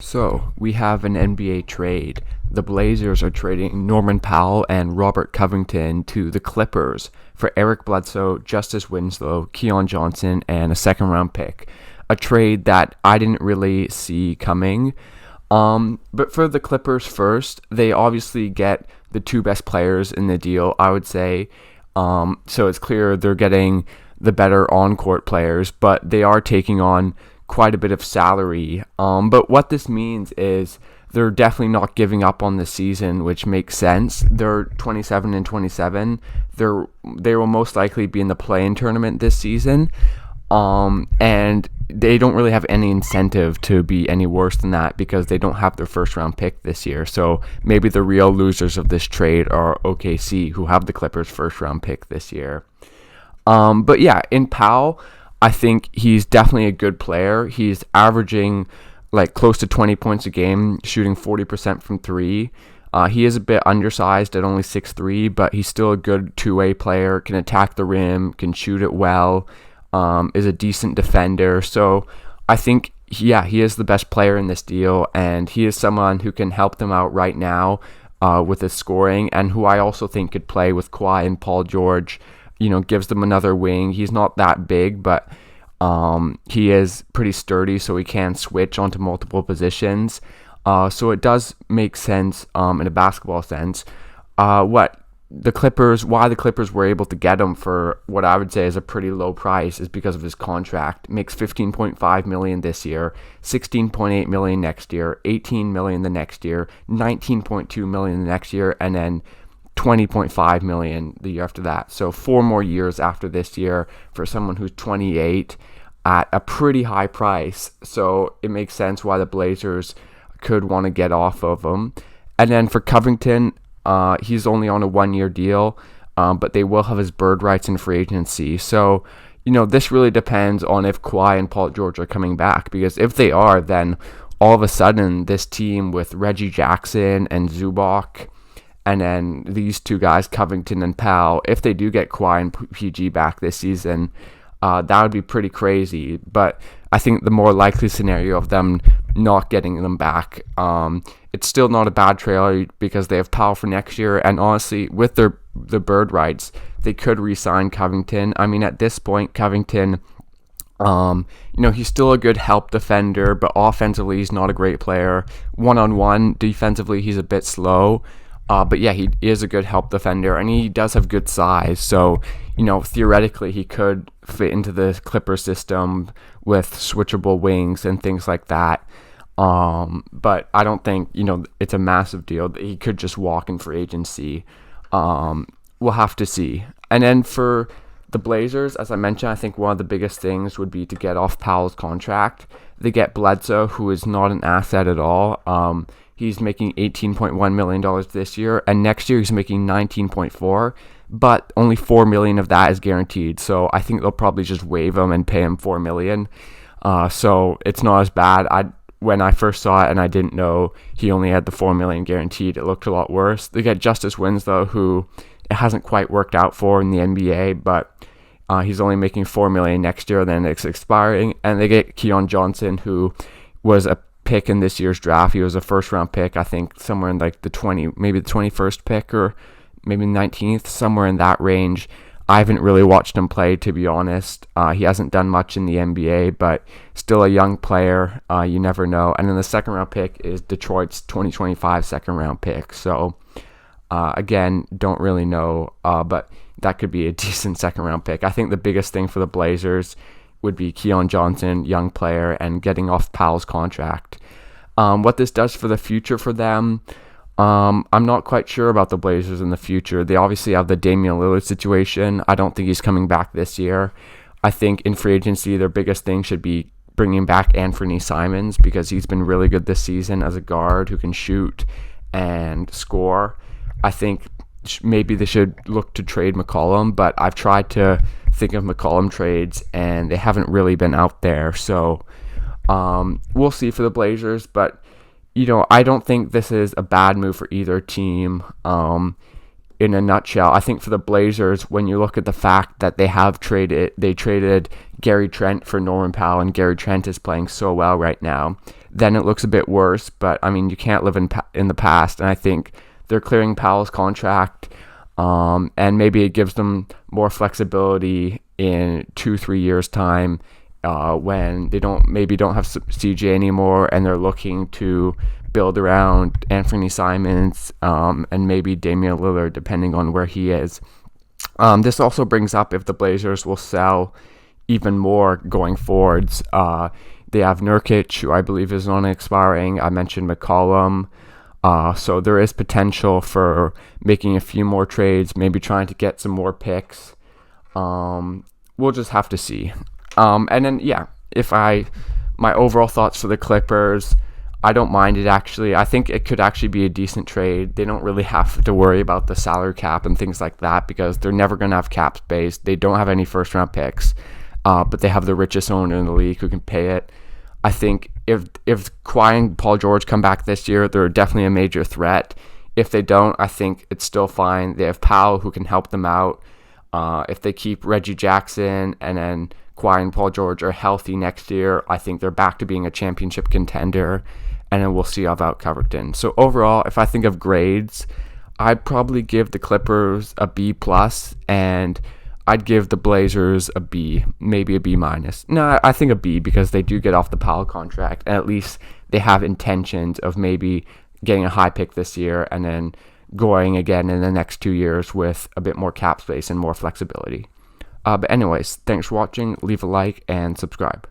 So, we have an NBA trade. The Blazers are trading Norman Powell and Robert Covington to the Clippers for Eric Bledsoe, Justice Winslow, Keon Johnson, and a second-round pick. A trade that I didn't really see coming. But for the Clippers first, they obviously get the two best players in the deal, I would say. So it's clear they're getting the better on-court players, but they are taking on quite a bit of salary. But what this means is they're definitely not giving up on the season, which makes sense. They're 27-27. They will most likely be in the play-in tournament this season. And they don't really have any incentive to be any worse than that because they don't have their first round pick this year. So maybe the real losers of this trade are OKC, who have the Clippers first round pick this year. But yeah, in Powell, I think he's definitely a good player. He's averaging like close to 20 points a game, shooting 40% from three. He is a bit undersized at only 6'3", but he's still a good two-way player, can attack the rim, can shoot it well, is a decent defender. So I think, yeah, he is the best player in this deal, and he is someone who can help them out right now with his scoring, and who I also think could play with Kawhi and Paul George. Gives them another wing. He's not that big, but he is pretty sturdy, so he can switch onto multiple positions. So it does make sense in a basketball sense. Why the Clippers were able to get him for what I would say is a pretty low price is because of his contract. Makes $15.5 million this year, $16.8 million next year, $18 million the next year, $19.2 million the next year, and then $20.5 million the year after that. So 4 more years after this year for someone who's 28 at a pretty high price. So it makes sense why the Blazers could want to get off of him. And then for Covington, he's only on a 1-year deal, but they will have his bird rights in free agency. So, this really depends on if Kawhi and Paul George are coming back, because if they are, then all of a sudden this team with Reggie Jackson and Zubac, and then these two guys, Covington and Powell, if they do get Kawhi and PG back this season, that would be pretty crazy. But I think the more likely scenario of them not getting them back, it's still not a bad trade because they have Powell for next year. And honestly, with the bird rights, they could re-sign Covington. I mean, at this point, Covington, he's still a good help defender, but offensively, he's not a great player. One-on-one, defensively, he's a bit slow. But yeah, he is a good help defender, and he does have good size. So, theoretically, he could fit into the Clipper system with switchable wings and things like that. But I don't think, it's a massive deal. He could just walk in free agency. We'll have to see. And then for the Blazers, as I mentioned, I think one of the biggest things would be to get off Powell's contract. They get Bledsoe, who is not an asset at all. He's making $18.1 million this year, and next year he's making $19.4, but only $4 million of that is guaranteed. So I think they'll probably just waive him and pay him $4 million. So it's not as bad. When I first saw it and I didn't know he only had the $4 million guaranteed, it looked a lot worse. They get Justice Winslow, who it hasn't quite worked out for in the NBA, but he's only making $4 million next year, then it's expiring. And they get Keon Johnson, who was a pick in this year's draft. He was a first round pick, I think somewhere in like maybe the 21st pick or maybe 19th, somewhere in that range. I haven't really watched him play, to be honest. He hasn't done much in the NBA, but still a young player. You never know. And then the second round pick is Detroit's 2025 second round pick. So again, don't really know, but that could be a decent second round pick. I think the biggest thing for the Blazers would be Keon Johnson, young player, and getting off Powell's contract. What this does for the future for them, I'm not quite sure about the Blazers in the future. They obviously have the Damian Lillard situation. I don't think he's coming back this year. I think in free agency, their biggest thing should be bringing back Anthony Simons, because he's been really good this season as a guard who can shoot and score. I think maybe they should look to trade McCollum, but I've tried to think of McCollum trades and they haven't really been out there. So we'll see for the Blazers, but I don't think this is a bad move for either team. In a nutshell, I think for the Blazers, when you look at the fact that they traded Gary Trent for Norman Powell, and Gary Trent is playing so well right now, then it looks a bit worse. But I mean, you can't live in the past, and I think they're clearing Powell's contract, and maybe it gives them more flexibility in 2-3 years time, when they don't have CJ anymore, and they're looking to build around Anthony Simons, and maybe Damian Lillard, depending on where he is. This also brings up if the Blazers will sell even more going forwards. They have Nurkic, who I believe is on expiring. I mentioned McCollum. So there is potential for making a few more trades, maybe trying to get some more picks. We'll just have to see. And then, my overall thoughts for the Clippers, I don't mind it, actually. I think it could actually be a decent trade. They don't really have to worry about the salary cap and things like that, because they're never going to have cap space. They don't have any first-round picks, but they have the richest owner in the league who can pay it. I think if Kawhi and Paul George come back this year, they're definitely a major threat. If they don't, I think it's still fine. They have Powell who can help them out. If they keep Reggie Jackson and then Kawhi and Paul George are healthy next year, I think they're back to being a championship contender, and then we'll see about Covington. So overall, if I think of grades, I'd probably give the Clippers a B+, and I'd give the Blazers a B, maybe a B-. No, I think a B, because they do get off the Powell contract, and at least they have intentions of maybe getting a high pick this year and then going again in the next 2 years with a bit more cap space and more flexibility. But anyways, thanks for watching. Leave a like and subscribe.